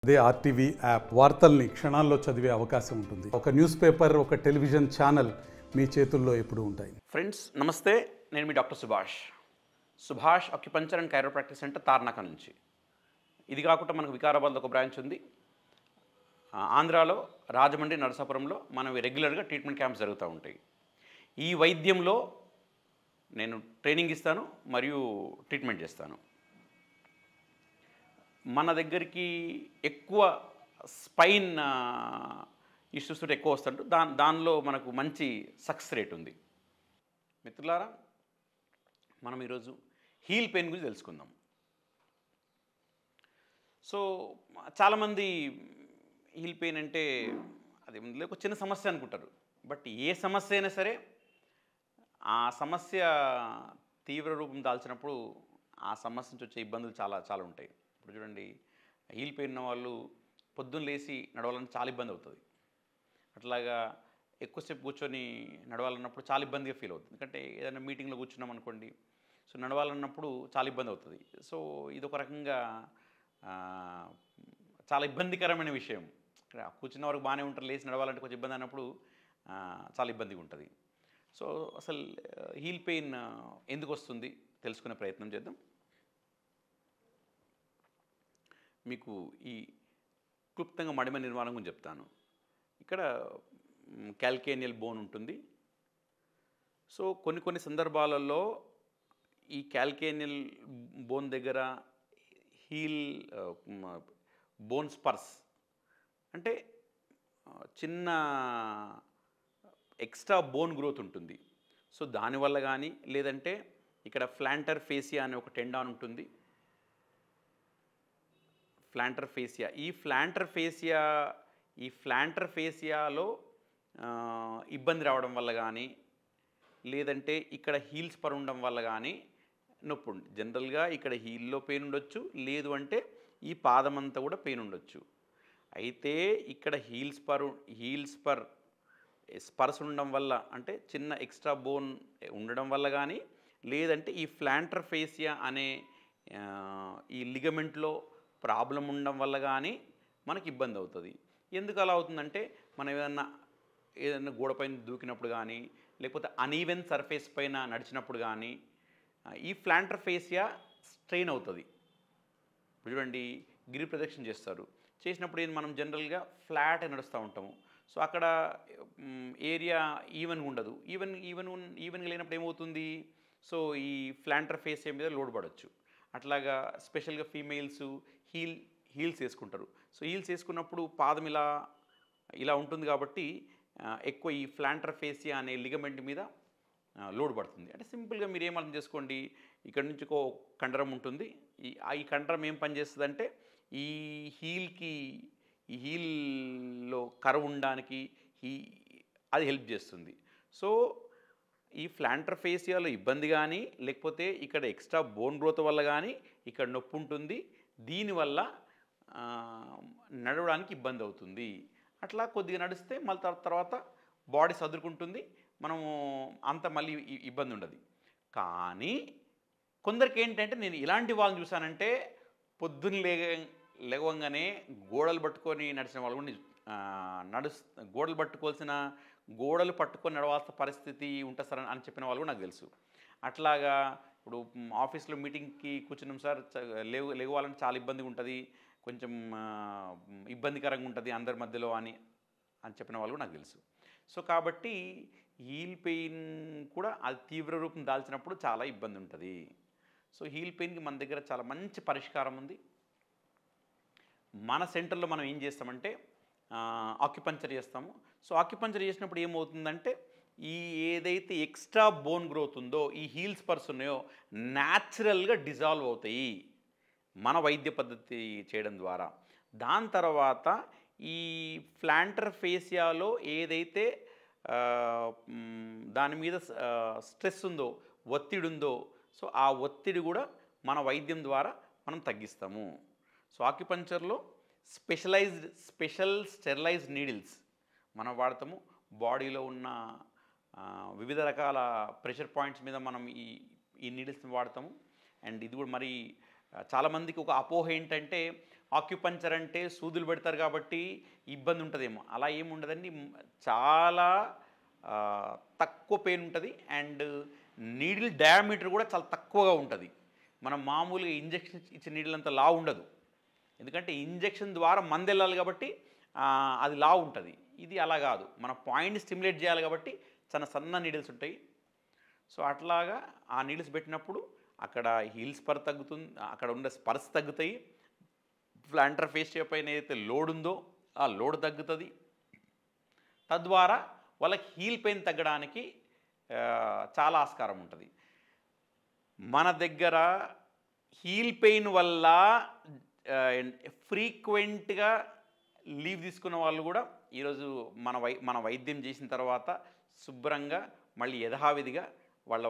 అదే RTV app వార్తల్ని క్షణాల్లో చదివే అవకాశం ఉంటుంది. ఒక న్యూస్ పేపర్, ఒక టెలివిజన్ ఛానల్ మీ చేతుల్లో ఎప్పుడూ ఉంటాయి. ఫ్రెండ్స్ నమస్తే, నేను మీ doctor Subhash acupuncture and chiropractic centre Tarnaka నుంచి. ఇది కాకుండా మనకు వికారాబాద్లో ఒక బ్రాంచ్ ఉంది. ఆంధ్రాలో రాజమండ్రి, నరసాపురంలో మనవి రెగ్యులర్గా ట్రీట్మెంట్ క్యాంప్స్ జరుగుతూ ఉంటాయి. ఈ వైద్యంలో నేను ట్రైనింగ్ ఇస్తాను మరియు ట్రీట్మెంట్ చేస్తాను. మన దగ్గరికి ఎక్కువ స్పైన్ ఇష్యూస్ ఎక్కువ వస్తుంటే దానిలో మనకు మంచి సక్సెస్ రేట్ ఉంది. మిత్రులారా, మనం ఈరోజు హీల్ పెయిన్ గురించి తెలుసుకుందాం. సో చాలామంది హీల్ పెయిన్ అంటే అది ఒక చిన్న సమస్య అనుకుంటారు. బట్ ఏ సమస్య అయినా సరే ఆ సమస్య తీవ్ర రూపం దాల్చినప్పుడు ఆ సమస్య నుంచి వచ్చే ఇబ్బందులు చాలా చాలా ఉంటాయి. ఇప్పుడు చూడండి, హీల్ పెయిన్ ఉన్న వాళ్ళు పొద్దున్న లేచి నడవాలని చాలా ఇబ్బంది అవుతుంది. అట్లాగా ఎక్కువసేపు కూర్చొని నడవాలన్నప్పుడు చాలా ఇబ్బందిగా ఫీల్ అవుతుంది. ఎందుకంటే ఏదైనా మీటింగ్లో కూర్చున్నాం అనుకోండి, సో నడవాలన్నప్పుడు చాలా ఇబ్బంది అవుతుంది. సో ఇది ఒక రకంగా చాలా ఇబ్బందికరమైన విషయం. కూర్చున్న వరకు బాగానే ఉంటారు, లేచి నడవాలంటే కొంచెం ఇబ్బంది అయినప్పుడు చాలా ఇబ్బందిగా ఉంటుంది. సో అసలు హీల్ పెయిన్ ఎందుకు వస్తుంది తెలుసుకునే ప్రయత్నం చేద్దాం. మీకు ఈ క్లుప్తంగా మడిమ నిర్మాణం గురించి చెప్తాను. ఇక్కడ క్యాల్కేనియల్ బోన్ ఉంటుంది. సో కొన్ని సందర్భాలలో ఈ క్యాల్కేనియల్ బోన్ దగ్గర హీల్ బోన్ స్పర్స్ అంటే చిన్న ఎక్స్ట్రా బోన్ గ్రోత్ ఉంటుంది. సో దానివల్ల కానీ, లేదంటే ఇక్కడ ప్లాంటర్ ఫేసియా అనే ఒక టెండాన్ ఉంటుంది. ప్లాంటర్ ఫేసియా, ఈ ప్లాంటర్ ఫేసియాలో ఇబ్బంది రావడం వల్ల కానీ, లేదంటే ఇక్కడ హీల్ స్పర్ ఉండడం వల్ల కానీ నొప్పి ఉంది. జనరల్గా ఇక్కడ హీల్లో పెయిన్ ఉండొచ్చు, లేదు అంటే ఈ పాదం అంతా కూడా పెయిన్ ఉండొచ్చు. అయితే ఇక్కడ హీల్ స్పర్స్ ఉండడం వల్ల, అంటే చిన్న ఎక్స్ట్రా బోన్ ఉండడం వల్ల కానీ, లేదంటే ఈ ప్లాంటర్ ఫేసియా అనే ఈ లిగమెంట్లో ప్రాబ్లం ఉండడం వల్ల కానీ మనకి ఇబ్బంది అవుతుంది. ఎందుకు అలా అవుతుందంటే, మనం ఏదైనా గోడపైన దూకినప్పుడు కానీ, లేకపోతే అనీవెన్ సర్ఫేస్ పైన నడిచినప్పుడు కానీ ఈ ప్లాంటర్ ఫేసియా స్ట్రెయిన్ అవుతుంది. చూడండి, గిరి ప్రదక్షిణ చేసినప్పుడు మనం జనరల్గా ఫ్లాట్ నడుస్తూ ఉంటాము. సో అక్కడ ఏరియా ఈవెన్గా ఉండదు. ఈవెన్గా లేనప్పుడు ఏమవుతుంది, సో ఈ ప్లాంటర్ ఫేసియా మీద లోడ్ పడవచ్చు. అట్లాగా స్పెషల్గా ఫీమేల్స్ హీల్స్ వేసుకుంటారు. సో హీల్స్ వేసుకున్నప్పుడు పాదం ఇలా ఉంటుంది కాబట్టి ఎక్కువ ఈ ప్లాంటర్ ఫేసియా అనే లిగమెంట్ మీద లోడ్ పడుతుంది. అంటే సింపుల్గా మీరు ఏం అర్థం చేసుకోండి, ఇక్కడ నుంచి ఒక కండరం ఉంటుంది. ఈ కండరం ఏం పనిచేస్తుంది అంటే ఈ హీల్లో కర్వ్ ఉండడానికి అది హెల్ప్ చేస్తుంది. సో ఈ ప్లాంటర్ ఫేసియాలో ఇబ్బంది కానీ, లేకపోతే ఇక్కడ ఎక్స్ట్రా బోన్ గ్రోత్ వల్ల కానీ ఇక్కడ నొప్పి ఉంటుంది. దీనివల్ల నడవడానికి ఇబ్బంది అవుతుంది. అట్లా కొద్దిగా నడిస్తే మళ్ళీ తర్వాత బాడీ సదురుకుంటుంది, మనము అంత మళ్ళీ ఇబ్బంది ఉండదు. కానీ కొందరికి ఏంటంటే, నేను ఇలాంటి వాళ్ళని చూశానంటే పొద్దున్న లేవగానే గోడలు పట్టుకొని నడిచిన వాళ్ళు కూడా గోడలు పట్టుకొని నడవాల్సిన పరిస్థితి ఉంటుంది సార్ అని చెప్పిన వాళ్ళు కూడా నాకు తెలుసు. అట్లాగా ఇప్పుడు ఆఫీస్లో మీటింగ్కి కూర్చున్నాం సార్, లేవాలంటే చాలా ఇబ్బందిగా ఉంటుంది, కొంచెం ఇబ్బందికరంగా ఉంటుంది అందరి మధ్యలో అని చెప్పిన వాళ్ళు కూడా నాకు తెలుసు. సో కాబట్టి హీల్ పెయిన్ కూడా అది తీవ్ర రూపం దాల్చినప్పుడు చాలా ఇబ్బంది ఉంటుంది. సో హీల్ పెయిన్కి మన దగ్గర చాలా మంచి పరిష్కారం ఉంది. మన సెంటర్లో మనం ఏం చేస్తామంటే ఆక్యుపంచర్ చేస్తాము. సో ఆక్యుపంచర్ చేసినప్పుడు ఏమవుతుందంటే, ఏదైతే ఎక్స్ట్రా బోన్ గ్రోత్ ఉందో, ఈ హీల్ స్పర్స్ ఉన్నాయో న్యాచురల్గా డిజాల్వ్ అవుతాయి మన వైద్య పద్ధతి చేయడం ద్వారా. దాని తర్వాత ఈ ప్లాంటర్ ఫేసియాలో ఏదైతే దాని మీద స్ట్రెస్ ఉందో, ఒత్తిడి ఉందో, సో ఆ ఒత్తిడి కూడా మన వైద్యం ద్వారా మనం తగ్గిస్తాము. సో ఆక్యుపంచర్లో స్పెషల్ స్టెరిలైజ్డ్ నీడిల్స్ మనం వాడతాము. బాడీలో ఉన్న వివిధ రకాల ప్రెషర్ పాయింట్స్ మీద మనం ఈ నీడిల్స్ని వాడతాము. అండ్ ఇది కూడా మరి చాలామందికి ఒక అపోహ ఏంటంటే ఆక్యుపంచర్ అంటే సూదులు పెడతారు కాబట్టి ఇబ్బంది ఉంటుందేమో, అలా ఏమి ఉండదండి. చాలా తక్కువ పెయిన్ ఉంటుంది. అండ్ నీడిల్ డయామీటర్ కూడా చాలా తక్కువగా ఉంటుంది. మనం మామూలుగా ఇంజెక్షన్ ఇచ్చే నీడిల్ అంత లా ఉండదు, ఎందుకంటే ఇంజెక్షన్ ద్వారా మందు వెళ్ళాలి కాబట్టి అది లా ఉంటుంది. ఇది అలా కాదు, మన పాయింట్ని స్టిమ్యులేట్ చేయాలి కాబట్టి చాలా సన్న నీడిల్స్ ఉంటాయి. సో అట్లాగా ఆ నీడిల్స్ పెట్టినప్పుడు అక్కడ హీల్ స్పర్ తగ్గుతుంది, అక్కడ ఉండే స్పర్స్ తగ్గుతాయి. ప్లాంటర్ ఫేషియా పైన ఏదైతే లోడ్ ఉందో ఆ లోడ్ తగ్గుతుంది. తద్వారా వాళ్ళకి హీల్ పెయిన్ తగ్గడానికి చాలా ఆస్కారం ఉంటుంది. మన దగ్గర హీల్ పెయిన్ వల్ల ఫ్రీక్వెంట్గా లీవ్ తీసుకున్న వాళ్ళు కూడా ఈరోజు మన వైద్యం చేసిన తర్వాత శుభ్రంగా మళ్ళీ యథావిధిగా వాళ్ళ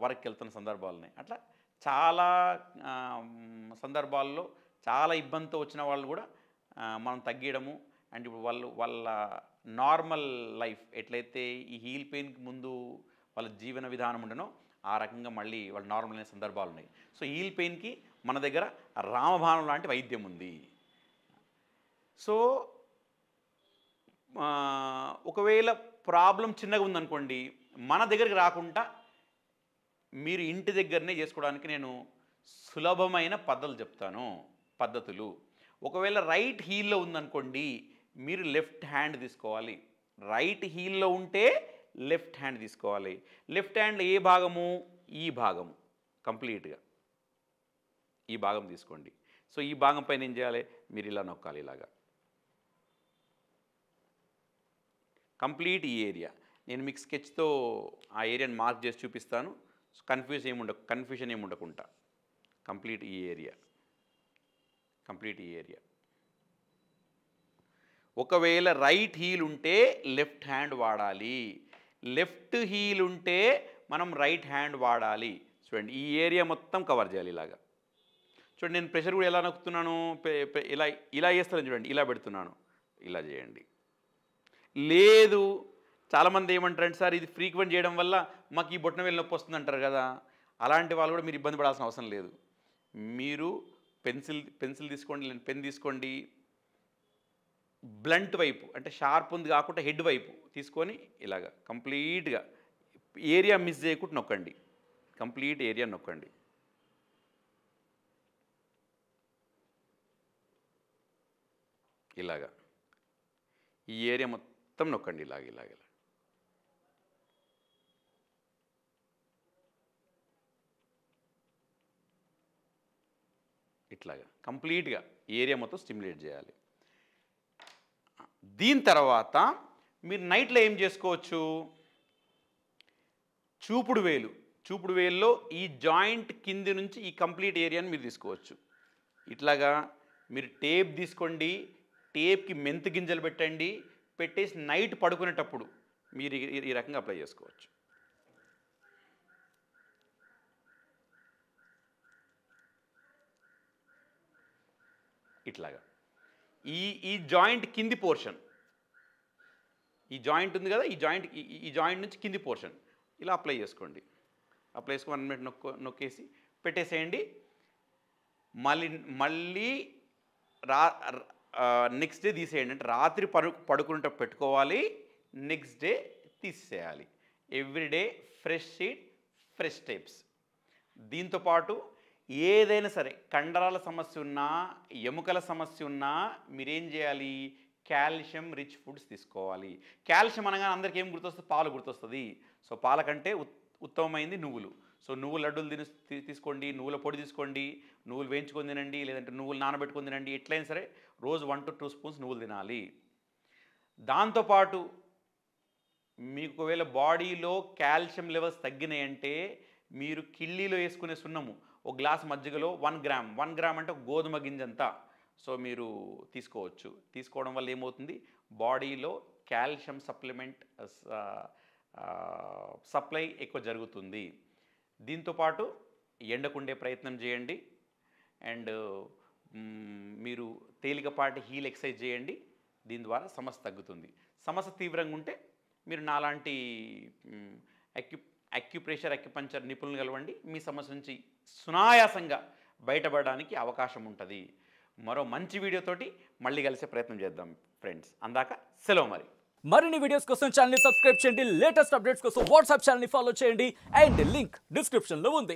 వర్క్కి వెళ్తున్న సందర్భాలు ఉన్నాయి. అట్లా చాలా సందర్భాల్లో చాలా ఇబ్బందితో వచ్చిన వాళ్ళు కూడా మనం తగ్గడము. అండ్ ఇప్పుడు వాళ్ళ నార్మల్ లైఫ్ ఎట్లయితే ఈ హీల్ పెయిన్కి ముందు వాళ్ళ జీవన విధానం ఉండనో ఆ రకంగా మళ్ళీ వాళ్ళు నార్మల్ అయిన సందర్భాలు ఉన్నాయి. సో హీల్ పెయిన్కి మన దగ్గర రామబాణం లాంటి వైద్యం ఉంది. సో ఒకవేళ ప్రాబ్లం చిన్నగా ఉందనుకోండి, మన దగ్గరికి రాకుండా మీరు ఇంటి దగ్గరనే చేసుకోవడానికి నేను సులభమైన పద్ధతులు. ఒకవేళ రైట్ హీల్లో ఉందనుకోండి, మీరు లెఫ్ట్ హ్యాండ్ తీసుకోవాలి. రైట్ హీల్లో ఉంటే లెఫ్ట్ హ్యాండ్ తీసుకోవాలి. లెఫ్ట్ హ్యాండ్లో ఏ భాగము? ఈ భాగము కంప్లీట్గా ఈ భాగం తీసుకోండి. సో ఈ భాగం పైన ఏం చేయాలి? మీరు ఇలా నొక్కాలి, ఇలాగా కంప్లీట్ ఈ ఏరియా. నేను మీకు స్కెచ్తో ఆ ఏరియాని మార్క్ చేసి చూపిస్తాను. కన్ఫ్యూజన్ ఏమి ఉండకుండా కంప్లీట్ ఈ ఏరియా. ఒకవేళ రైట్ హీల్ ఉంటే లెఫ్ట్ హ్యాండ్ వాడాలి, లెఫ్ట్ హీల్ ఉంటే మనం రైట్ హ్యాండ్ వాడాలి. చూడండి ఈ ఏరియా మొత్తం కవర్ చేయాలి ఇలాగా. చూడండి నేను ప్రెషర్ కూడా ఎలా నొక్కుతున్నాను, ఇలా చేస్తాను చూడండి, ఇలా పెడుతున్నాను, ఇలా చేయండి. లేదు చాలామంది ఏమంటారంటే సార్ ఇది ఫ్రీక్వెంట్ చేయడం వల్ల మాకు ఈ బొట్టన వేలు నొప్పి వస్తుంది అంటారు కదా, అలాంటి వాళ్ళు కూడా మీరు ఇబ్బంది పడాల్సిన అవసరం లేదు. మీరు పెన్సిల్ తీసుకోండి, లేదా పెన్ తీసుకోండి, బ్లంట్ వైపు అంటే షార్ప్ ఉంది కాకుండా హెడ్ వైపు తీసుకొని ఇలాగా కంప్లీట్గా ఏరియా మిస్ చేయకుండా నొక్కండి, కంప్లీట్ ఏరియా నొక్కండి. ఇలాగా ఈ ఏరియా మొత్తం నొక్కండి, ఇలాగ ఇట్లాగా కంప్లీట్గా ఏరియా మొత్తం స్టిమ్యులేట్ చేయాలి. దీని తర్వాత మీరు నైట్లో ఏం చేసుకోవచ్చు? చూపుడు వేలులో ఈ జాయింట్ కింది నుంచి ఈ కంప్లీట్ ఏరియాని మీరు తీసుకోవచ్చు. ఇట్లాగా మీరు టేప్ తీసుకోండి, టేప్కి మెంతి గింజలు పెట్టేసి నైట్ పడుకునేటప్పుడు మీరు ఈ రకంగా అప్లై చేసుకోవచ్చు. ఇట్లాగా ఈ జాయింట్ కింది పోర్షన్, ఈ జాయింట్ ఉంది కదా, ఈ జాయింట్ నుంచి కింది పోర్షన్ ఇలా అప్లై చేసుకోండి. అప్లై చేసుకొని 1 మినిట్ నొక్కేసి పెట్టేసేయండి. మళ్ళీ నెక్స్ట్ డే తీసేయండి. అంటే రాత్రి పడుకుంటే పెట్టుకోవాలి, నెక్స్ట్ డే తీసేయాలి. Everyday fresh sheet, fresh tapes. దీంతోపాటు ఏదైనా సరే కండరాల సమస్య ఉన్నా, ఎముకల సమస్య ఉన్నా మీరేం చేయాలి? కాల్షియం రిచ్ ఫుడ్స్ తీసుకోవాలి. కాల్షియం అనగానే అందరికీ ఏం గుర్తొస్తుంది? పాలు గుర్తొస్తుంది. సో పాల కంటే ఉత్తమమైంది నువ్వులు. సో నువ్వుల లడ్డూలు తీసుకోండి, నువ్వుల పొడి తీసుకోండి, నువ్వులు వేయించుకొని తినండి, లేదంటే నువ్వులు నానబెట్టుకొని తినండి. ఎట్లయినా సరే రోజు 1 to 2 స్పూన్స్ నువ్వులు తినాలి. దాంతోపాటు మీకు ఒకవేళ బాడీలో కాల్షియం లెవెల్స్ తగ్గినాయంటే మీరు కిళ్ళీలో వేసుకునే సున్నము ఒక గ్లాస్ మజ్జిగలో 1 గ్రామ్ అంటే గోధుమ గింజంతా సో మీరు తీసుకోవచ్చు. తీసుకోవడం వల్ల ఏమవుతుంది? బాడీలో కాల్షియం సప్లై ఎక్కువ జరుగుతుంది. దీంతోపాటు ఎండకుండే ప్రయత్నం చేయండి. అండ్ మీరు తేలికపాటి హీల్ ఎక్సర్సైజ్ చేయండి. దీని ద్వారా సమస్య తగ్గుతుంది. సమస్య తీవ్రంగా ఉంటే మీరు నాలాంటి అక్యుప్రెషర్ నిపుణులు కలవండి. మీ సమస్య నుంచి సునాయాసంగా బయటపడడానికి అవకాశం ఉంటుంది. మరో మంచి వీడియోతోటి మళ్ళీ కలిసే ప్రయత్నం చేద్దాం ఫ్రెండ్స్. అందాక సెలవు మరి. మరిన్ని వీడియోస్ కోసం ఛానల్ ని సబ్స్క్రైబ్ చేయండి, లేటెస్ట్ అప్డేట్స్ కోసం వాట్సాప్ ఛానల్ ని ఫాలో చేయండి అండ్ లింక్ డిస్క్రిప్షన్ లో ఉంది.